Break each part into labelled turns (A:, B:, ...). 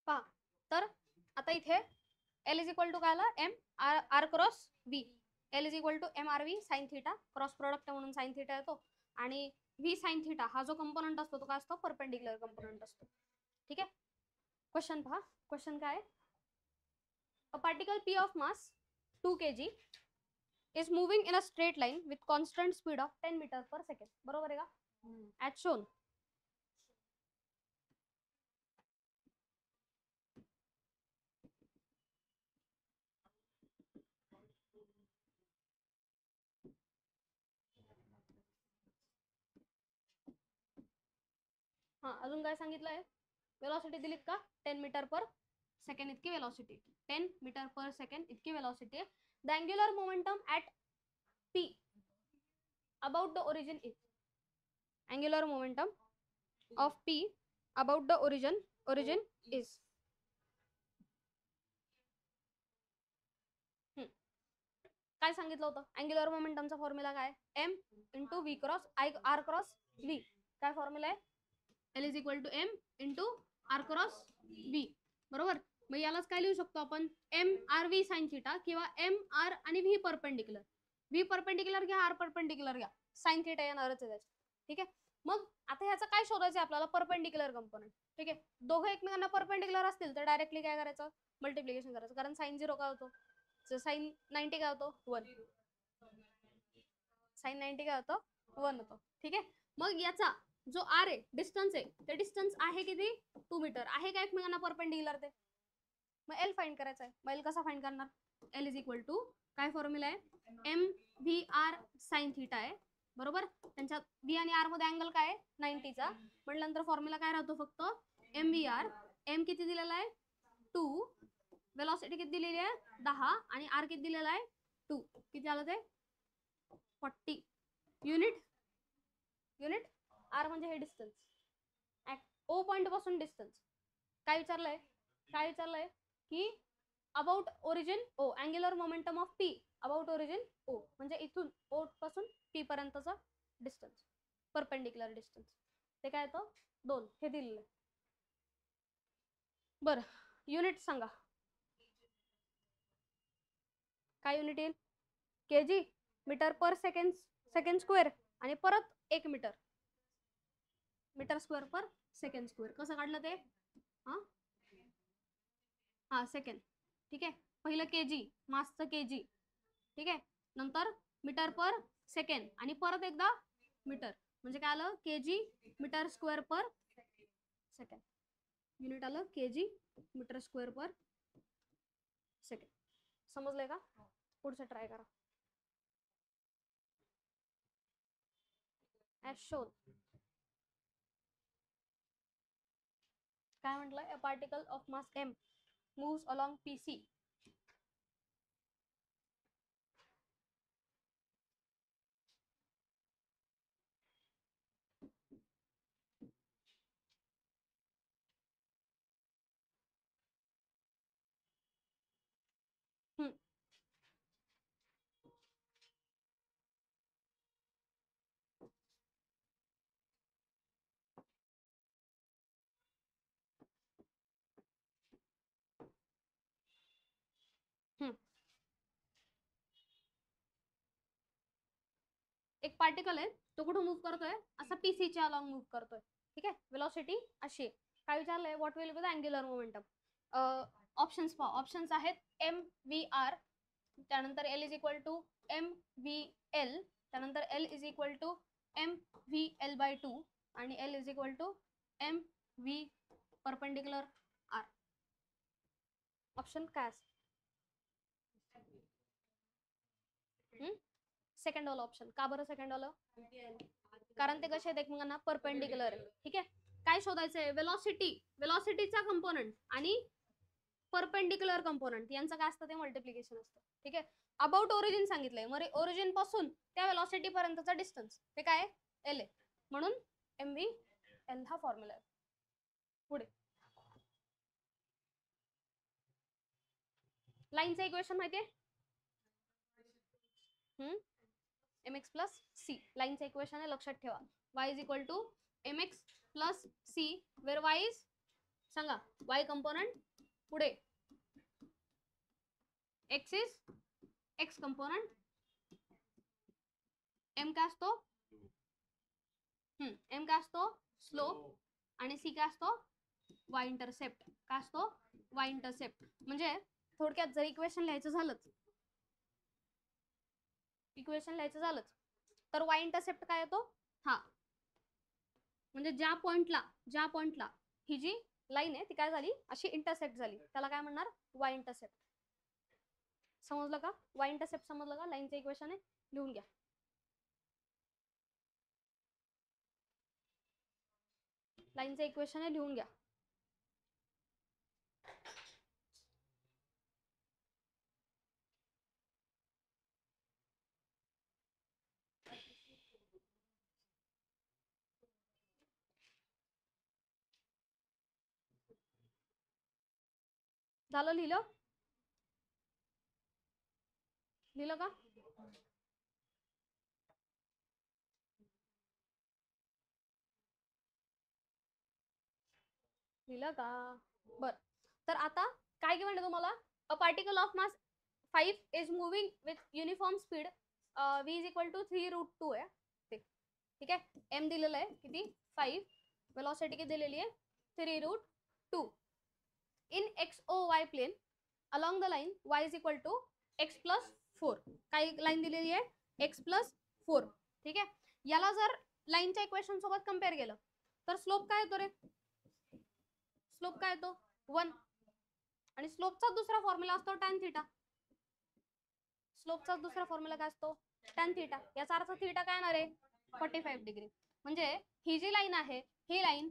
A: पहा तर आता इथे एल इज इक्वल टू काय आला M R cross V. L is equal to M R V sine theta, cross product म्हणून साइन थिटा येतो आणि व्ही साइन थिटा हा जो कंपोनंट असतो तो काय असतो परपेंडिक्युलर कंपोनंट असतो. ठीक आहे. क्वेश्चन पहा. क्वेश्चन काय? A particle p of mass 2 kg is moving in a straight line with constant speed of 10 meter per second. बरोबर आहे का? As shown. हा अजून काय सांगितलंय? वेलोसिटी दिलीत का 10 मीटर पर सेकंड इतकी वेलोसिटी, 10 मीटर पर सेकंड इतकी velocity. The angular momentum at p about the origin is. Angular momentum of p about the origin is. काय सांगितलं होतं? अँग्युलर मोमेंटमचा फॉर्म्युला काय? m into v cross r cross v. काय formula आहे? L is equal to m into r cross v. बरोबर. मग यालाच काय लिहू शकतो आपण? m r v sine theta किंवा m r आणि v परपेंडिक्युलर. v परपेंडिक्युलर घ्या, r परपेंडिक्युलर घ्या, साइन थिटा येणारच आहे त्याच्यात. ठीक आहे. मग आता ह्याचं काय शोधायचं आपल्याला? Perpendicular component. ठीक आहे. दोघं एकमेकांना परपेंडिक्युलर असतील तर डायरेक्टली काय करायचं? मल्टिप्लिकेशन करायचं. कारण साइन 0 काय होतो? साइन 90 काय होतो? 1. साइन 90 काय होतो? 1 होतो. ठीक आहे. मग याचा जो आर आहे डिस्टन्स आहे ते डिस्टन्स आहे किती? 2 मीटर आहे का एकमेकांना परपेंडिक्युलर ते? मग एल फाइंड करायचा आहे. मग एल कसा फाइंड करणार? एल इज इक्वल टू काय फॉर्म्युला आहे? M V R sine theta आहे. बरोबर. त्यांच्या व्ही आणि आर मध्ये अँगल काय आहे? 90 चा. म्हटल्यानंतर फॉर्म्युला काय राहतो? फक्त एम व्ही आर. एम किती दिलेला आहे? 2. वेलोसिटी किती दिलेली आहे? 10 आणि आर किती दिलेला आहे? 2. किती आलं ते? 40 युनिट. युनिट आर म्हणजे हे डिस्टन्स, ओ पॉइंट पासून डिस्टन्स. काय विचारलंय? काय विचारलंय की about origin O, angular momentum of P about origin O, म्हणजे इथून ओ पासून पी पर्यंतचा डिस्टन्स, परपेंडिक्युलर डिस्टन्स. ते काय येतं? 2. हे दिलेलं. बरं, युनिट सांगा. काय युनिट येईल? केजी, मीटर पर सेकंड, सेकंड स्क्वेअर आणि परत 1 मीटर, मीटर स्क्वेअर पर सेकंड स्क्वेअर. कसं काढलं ते? हा सेकंड. ठीक आहे. पहिलं केजी, मासचं केजी. ठीक आहे. नंतर मीटर पर सेकंड आणि परत एकदा मीटर, म्हणजे काय आलं? केजी मीटर स्क्वेअर पर सेकंड. युनिट आलं केजी मीटर स्क्वेअर पर सेकंड. समजलंय का? पुढचं ट्राय करा. As shown. काय म्हटलंय? अ particle of mass m moves along pc. एक पार्टिकल आहे, तो कुठं मूव्ह करतोय? असा पीसी च्या अलॉंग मूव्ह करतोय. ठीक आहे. वेलोसिटी अशी आहे. काय विचारलंय? What will be the angular momentum. Options पहा. ऑप्शन्स आहेत एम व्ही आर, त्यानंतर L is equal to M V L, त्यानंतर L is equal to M V L by 2 आणि L is equal to M V perpendicular R. Option काय असेल? Second वाला option. का बरं सेकंड वाला? कारण ते कसे आहेत एकमेकांना? परपेंडिक्युलर आहे. ठीक आहे. काय शोधायचंय? वेलोसिटी, वेलोसिटीचा कंपोनंट आणि परपेंडिक्युलर कंपोनंट यांचं काय असतं? ते मल्टिप्लिकेशन असतं. ठीक आहे. अबाउट ओरिजिन सांगितलंय. मग ओरिजिन पासून त्या वेलोसिटी पर्यंतचा डिस्टन्स ते काय आहे? एल आहे. म्हणून एम व्ही एल हा फॉर्म्युला आहे. पुढे लाईनचं इक्वेशन माहितीये? एम एक्स प्लस सी लाईनचं इक्वेशन आहे, लक्षात ठेवा. y is equal to M X plus C, where y is सांगा वाय कंपोनंट पुढे X is X component, M काय असतो एम काय असतो स्लोप, आणि सी काय असतो वाय इंटरसेप्ट. काय असतो वाय इंटरसेप्ट. म्हणजे थोडक्यात जर इक्वेशन लिहायचं झालंच तर वाय इंटरसेप्ट काय येतो हा, म्हणजे ज्या पॉइंटला ही जी लाईन आहे ती काय झाली अशी इंटरसेप्ट झाली त्याला काय म्हणणार वाय इंटरसेप्ट. समजलं का वाय इंटरसेप्ट समजलं का. लाईनचं इक्वेशन आहे लिहून घ्या. लाईनचं इक्वेशन आहे लिहून घ्या. झालं लिहिलं का. लिहिलं का. बर तर आता काय म्हणते तुम्हाला a particle of mass 5 is moving with uniform speed v is equal to 3√2 आहे ते. ठीक आहे एम दिलेलं आहे किती 5, वेलोसिटी किती दिलेली आहे 3√2 in X O Y plane along the line y is equal to x plus 4. काय लाईन दिलेली आहे x प्लस 4. ठीक आहे याला जर लाईनच्या इक्वेशन सोबत कम्पेअर केलं तर स्लोप काय येतो रे, स्लोप काय येतो 1, आणि स्लोपचा दुसरा फॉर्म्युला असतो tan थीटा. स्लोपचा दुसरा फॉर्म्युला काय असतो tan थीटा. याचा अर्थ थीटा काय येणार आहे 45 डिग्री. म्हणजे ही जी लाईन आहे ही लाईन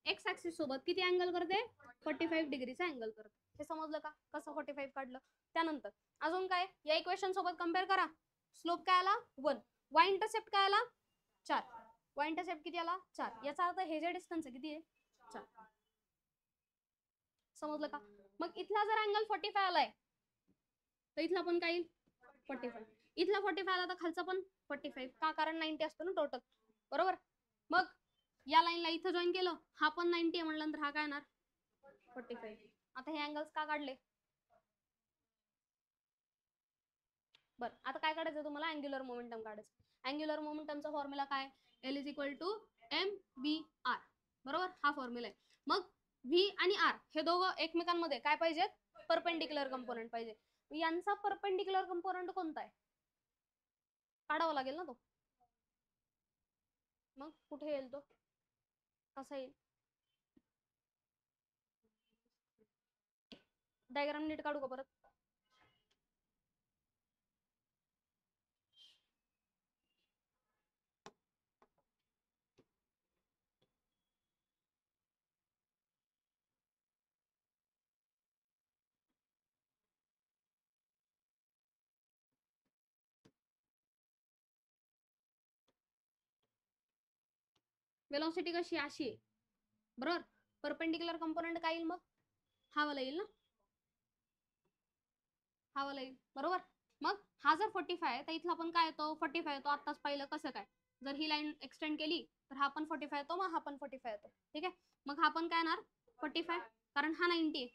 A: एक्स ऍक्सिस सोबत किती अँगल करते 45 डिग्रीचा अँगल करते. हे समजलं का कसं 45 काढलं. त्यानंतर अजून काय या इक्वेशन सोबत कम्पेअर करा. स्लोप काय आला 1, वाय इंटरसेप्ट काय आला 4, वाय इंटरसेप्ट किती आला 4. याचा अर्थ हे जे डिस्टन्स आहे किती आहे 4. समजलं का. मग इथला जर अँगल 45 आलाय तर इथला पण काय 45, इथला 45 आला तर खालचा पण 45 का, कारण 90 असतो ना टोटल बरोबर. मग या लाईनला इथं जॉईन केलं हा पण 90 आहे म्हटल्यानंतर हा काय येणार 45. आता हे अँगल्स का काढले. बर आता काय काढायचं तुम्हाला अँग्युलर मोमेंटम काढायचं. अँग्युलर मोमेंटमचा फॉर्म्युला काय L is equal to M B R बरोबर. हा फॉर्म्युला आहे. मग व्ही आणि आर हे दोघं एकमेकांमध्ये काय पाहिजेत परपेंडिक्युलर कंपोनंट पाहिजे. यांचा परपेंडिक्युलर कंपोनंट कोणता आहे काढावा लागेल ना तो. मग कुठे येईल तो कसा येईल डायग्राम नीट काढू का परत. वेलोसिटी कशी अशी आहे बरोबर. परपेंडिक्युलर कंपोनंट काय येईल मग हा वाला येईल ना, हा वाला येईल बरोबर. मग हा जर 45 आहे तर इथला पण काय येतो 45 येतो. आताच पाहिलं कसं काय जर ही लाईन एक्सटेंड केली तर हा पण 45 येतो मग हा पण 45 येतो. ठीक आहे मग हा पण काय येणार 45 कारण हा 90 आहे.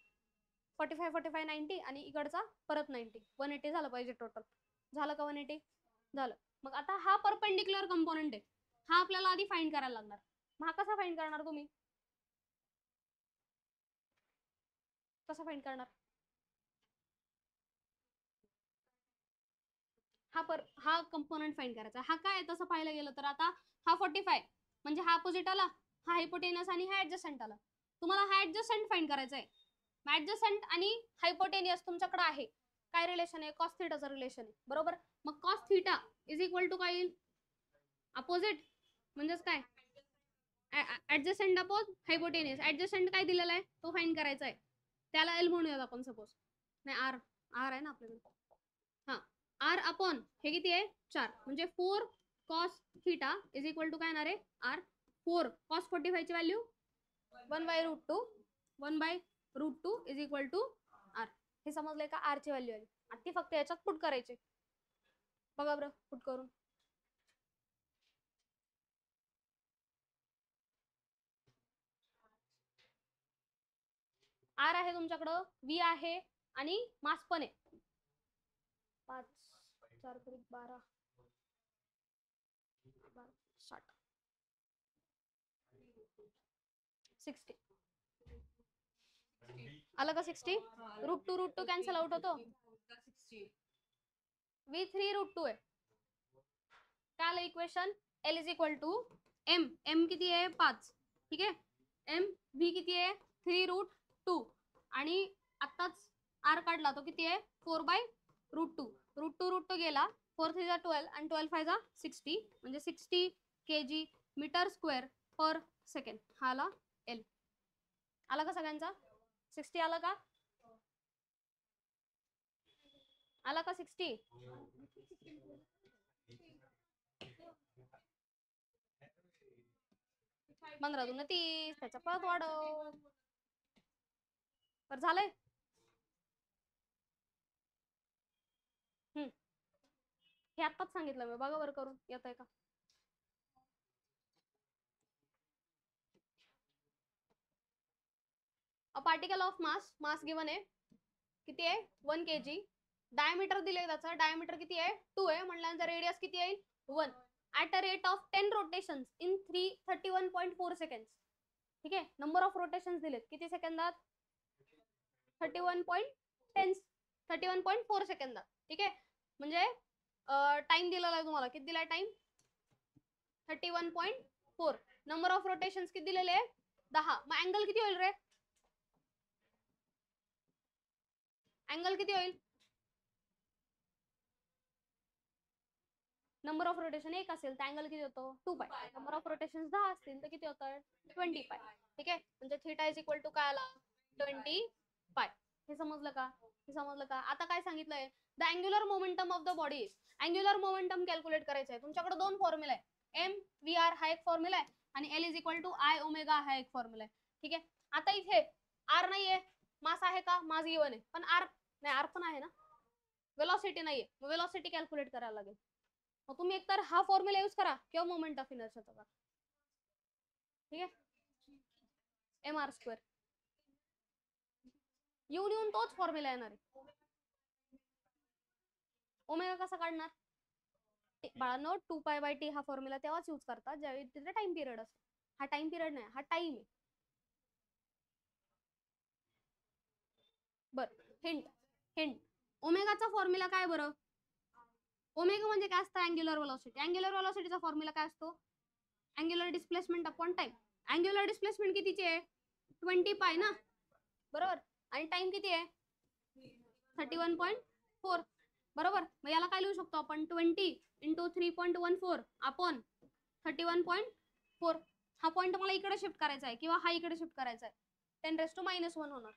A: 45 45 90 आणि इकडचा परत 90 180 झालं पाहिजे टोटल. झालं का 180 झालं. मग आता हा परपेंडिक्युलर कंपोनंट आहे हा आपल्याला आधी फाइंड करायला लागणार. मग हा कसा फाइंड करणार तुम्ही कसा फाइंड करणार. हा कंपोनंट फाइंड करायचा. हा काय तसं पाहायला गेलं तर आता हा 45 म्हणजे हा अपोजिट आला हा हायपोटेनस आणि हा ऍडजस्टंट आला. तुम्हाला हा ऍडजस्टंट फाइंड करायचा आहे. ऍडजस्टंट आणि हायपोटेनियस तुमच्याकडे आहे काय रिलेशन आहे कॉस थीटाचं रिलेशन आहे बरोबर. मग cos theta is equal to काय येईल अपोजिट म्हणजेच काय ऍडजस्टंट अपॉन हायपोटेनियस. ऍडजस्टंट काय दिलेला आहे तो फाइंड करायचा आहे त्याला एल म्हणूयात आपण सपोज नाही आर आर आहे ना आपल्याकडे. हा आर अपॉन हे किती आहे 4 म्हणजे 4 cos theta is equal to काय येणार आहे आर. 4 कॉस 45 ची value 1/√2 1/√2 is equal to R. हे समजलंय का आर ची व्हॅल्यू आली. आता ती फक्त याच्यात पुट करायची बघा बरं पुट करून. आर आहे तुमच्याकडं, व्ही आहे आणि मास पण आहे. 5 4 12 60 60 आलं का 60? √2 कॅन्सल आउट होतो. V3 √2 आहे. काय आलं equation? L is equal to M. M किती आहे? 5. ठीक आहे. M V किती आहे? 3√2 आणि आत्ताच R काढला तो किती आहे? 4/√2. √2 गेला. 4 3 12 आणि 12 5 60 म्हणजे 60 kg मीटर स्क्वेअर पर सेकंड. हा आला L. आला का सगळ्यांचा? 60 आला का? आला का 60? 15 दून 30, त्याचा परत वाढव. तर झालंय. हे आत्ताच सांगितलं मी, बघा बरं करून येत आहे का. अ पार्टिकल ऑफ मास गिवन आहे किती आहे? 1 kg. डायमीटर दिले, त्याचा डायमीटर किती आहे? 2 आहे म्हटल्यानंतर रेडियस किती येईल? 1 at a rate of 10 rotations in 31.4 second. ठीक आहे. नंबर ऑफ रोटेशन्स दिलेत किती सेकंदात? 31.4 सेकंदात. ठीक आहे. म्हणजे टाइम दिलेला आहे तुम्हाला, किती दिलाय टाइम? 31.4. नंबर ऑफ रोटेशन्स किती दिलेले आहे? 10. मग अँगल किती होईल रे? अँगल किती होईल? नंबर ऑफ रोटेशन 1 असेल तर अँगल किती होतो? 2 पाय. नंबर ऑफ रोटेशन 10 असतील तर किती होतं? 20 पाय. ठीक आहे. म्हणजे थीटा इज इक्वल टू काय आला? 20 पाय. हे समजलं का? हे समजलं का? आता काय सांगितलंय? The angular momentum of the body. Angular momentum calculate करायचं आहे. तुमच्याकडे 2 फॉर्म्युला आहे. एम व्ही आर हा एक फॉर्म्युला आहे आणि L is equal to I omega हा एक फॉर्म्युला आहे. ठीक आहे. आता इथे आर नाहीये, मास आहे का? मास गिवन आहे, पण आर नाही, आर पण आहे ना, वेलॉसिटी नाहीये. वेलॉसिटी कॅल्क्युलेट करायला लागेल. मग तुम्ही एकतर हा फॉर्म्युला यूज करा किंवा मोमेंट ऑफ इनर्शियाचा करा. ठीक आहे. mr². येऊन तोच फॉर्म्युला येणार आहे. ओमेगा कसा काढणार? बाळांनो 2π/t हा फॉर्म्युला तेव्हाच यूज करतात ज्यावेळी तिथे टाइम पिरियड असतो. हा टाइम पिरियड नाही, हा टाइम आहे. बर, हिंट हिंट. ओमेगाचा फॉर्म्युला काय बरं? ओमेगा म्हणजे काय असतं? Angular velocity. अँग्युलर वेलोसिटीचा फॉर्म्युला काय असतो? Angular displacement upon time. Angular displacement कितीची आहे? 20 पाय ना, बरोबर. आणि टाइम किती आहे? 31.4. बरोबर. मग याला काय लिहू शकतो आपण? 20 × 3.14 अपॉन 31.4. हा पॉईंट मला इकडे शिफ्ट करायचा आहे किंवा हा इकडे शिफ्ट करायचा आहे. 10⁻⁻1 होणार.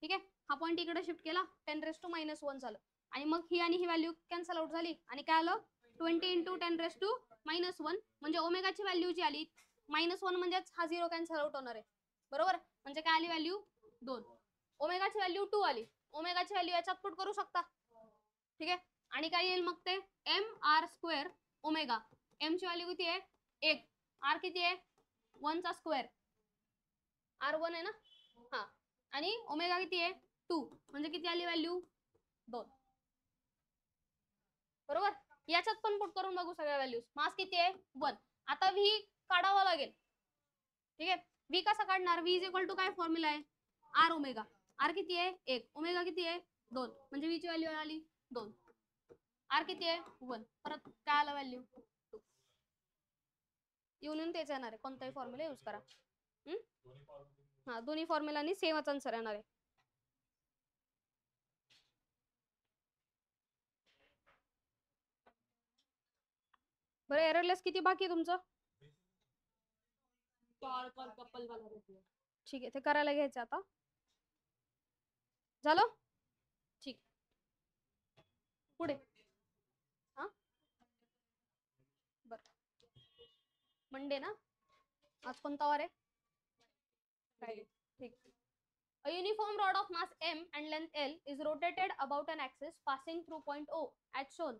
A: ठीक आहे. हा पॉईंट इकडे शिफ्ट केला, 10⁻⁻1 झालं. आणि मग ही आणि ही व्हॅल्यू कॅन्सल आउट झाली आणि काय आलं? 20 × 10⁻⁻1 म्हणजे ओमेगाची व्हॅल्यू जी आली -1 म्हणजेच हा 0 कॅन्सल आउट होणार आहे. बरोबर. म्हणजे काय आली व्हॅल्यू? 2. ओमेगाची व्हॅल्यू 2 आली. ओमेगाची व्हॅल्यू याच्यात पुट करू शकता. ठीक आहे. आणि काय येईल मग ते? mr² omega. एम ची व्हॅल्यू किती आहे? 1. आर किती आहे? 1 चा स्क्वेअर. आर 1 आहे ना. हा. आणि ओमेगा किती आहे? 2. म्हणजे किती आली व्हॅल्यू? 2. बरोबर. याच्यात पण पुट करून बघू सगळ्या व्हॅल्यूज. मास किती आहे? 1. आता व्ही काढावा लागेल. ठीक आहे. व्ही कसा काढणार? व्ही इज इक्वल टू काय फॉर्म्युला आहे? R omega. आर किती आहे? 1. ओमेगा किती आहे? 2. म्हणजे व्ही ची व्हॅल्यू आली 2. आर किती आहे? 1. परत काय आला व्हॅल्यू? 2. येऊन तेच येणार आहे. कोणताही फॉर्म्युला यूज करा. हा, दोन्ही फॉर्म्युलानी सेमच आन्सर येणार आहे. बरं, एररलेस किती बाकी आहे तुमचं? ठीक आहे, ते करायला घ्यायचं आता. झालं? ठीक. पुढे. हा, बर. मंडे ना. आज कोणता वार आहे? फ्रायडे. ठीक. A uniform rod of mass m and length L is rotated about an axis passing through point O as shown.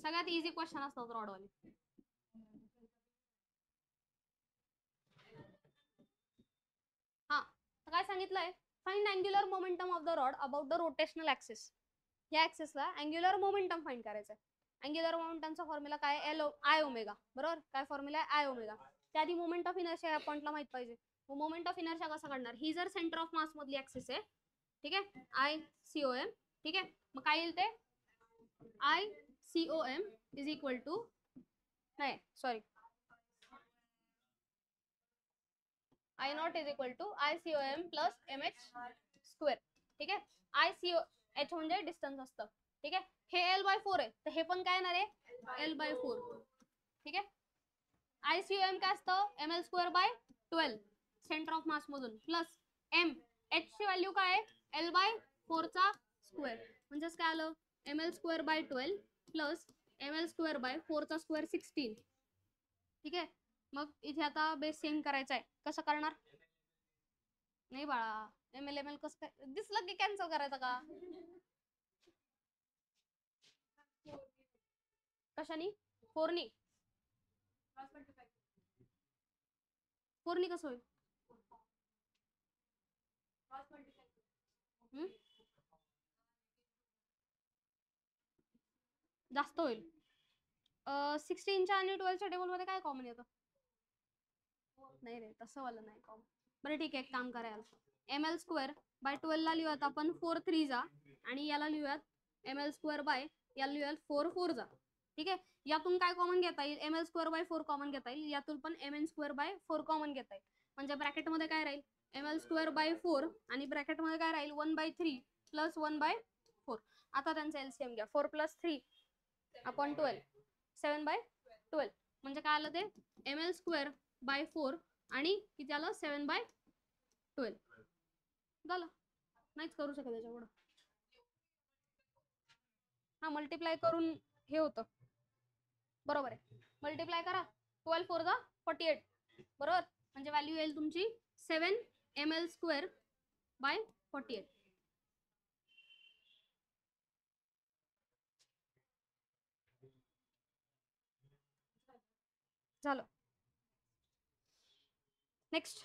A: सगळ्यात इझी क्वेश्चन असतात रॉडवाले. हा काय सांगितलंय, find angular momentum of the rod about the rotational axis. या ऍक्सिसला angular momentum find करायचं आहे. Angular मोमेंटमचा formula काय, आय ओमेगा, बरोबर. काय फॉर्म्युला आहे, आय ओमेगा. त्याआधी मोमेंट ऑफ इनर्शिया या पॉइंटला माहित पाहिजे. मोमेंट ऑफ इनर्शिया कसा काढणार, ही जर सेंटर ऑफ मास मधली ऍक्सिस आहे, ठीक आहे, आय सी ओ एम, ठीक आहे, मग काय येईल ते, I C O M is equal to, नाही sorry, I naught is equal to I C O M plus M H square. ठीक आहे, आय सी ओ एच म्हणजे डिस्टन्स असतं. ठीक आहे, हे एल बाय 4 आहे, तर हे पण काय येणार आहे, एल बाय 4. ठीक आहे, आय सी ओ एम काय असतं, M L square by 12 centre of mass मधून, प्लस एम एच ची व्हॅल्यू काय आहे, एल बाय 4 चा स्क्वेअर, म्हणजेच काय आलं, M L square by 12 plus M L square by 4 चा स्क्वेअर 16. ठीक आहे, मग इथे आता बेस सेम करायचा आहे, कसं करणार, नाही बाळा, एम एल एम एल कसं काय दिसलं की कॅन्सल करायचं का, कशानी, 4नी, 4नी कसं होईल, जास्त होईल. 16च्या आणि 12च्या टेबल मध्ये काय कॉमन येतं, नाही रे तसं वाला नाही कॉमन. बरं ठीक आहे, एक काम करायला, एम एल स्क्वेअर बाय 12 ला लिहूयात आपण 4 3 जा, आणि याला लिहूयात एम एल स्क्वेअर बाय, याला लिहूयात 4 4 जा. ठीक आहे, यातून काय कॉमन घेता येईल, M L square by 4 common घेता येईल, यातून पण M N square by 4 common घेता येईल. म्हणजे ब्रॅकेट मध्ये काय राहील, एम एल स्क्वेअर बाय 4 आणि ब्रॅकेट मध्ये काय राहील, 1/3 प्लस 1/4. आता त्यांचा एलसीएम घ्या, 4 प्लस 3 अपॉन 12, 7/12. म्हणजे काय आलं ते, एम एल स्क्वेअर बाय 4 आणि किती आलं, 7/12 झालं. नाहीच करू शकत त्याच्या पुढं, हा मल्टिप्लाय करून हे होतं, बरोबर आहे, मल्टिप्लाय करा, 12 4 जा 48, बरोबर. म्हणजे व्हॅल्यू येईल तुमची 7 एम एल स्क्वेअर बाय 48. झालं. नेक्स्ट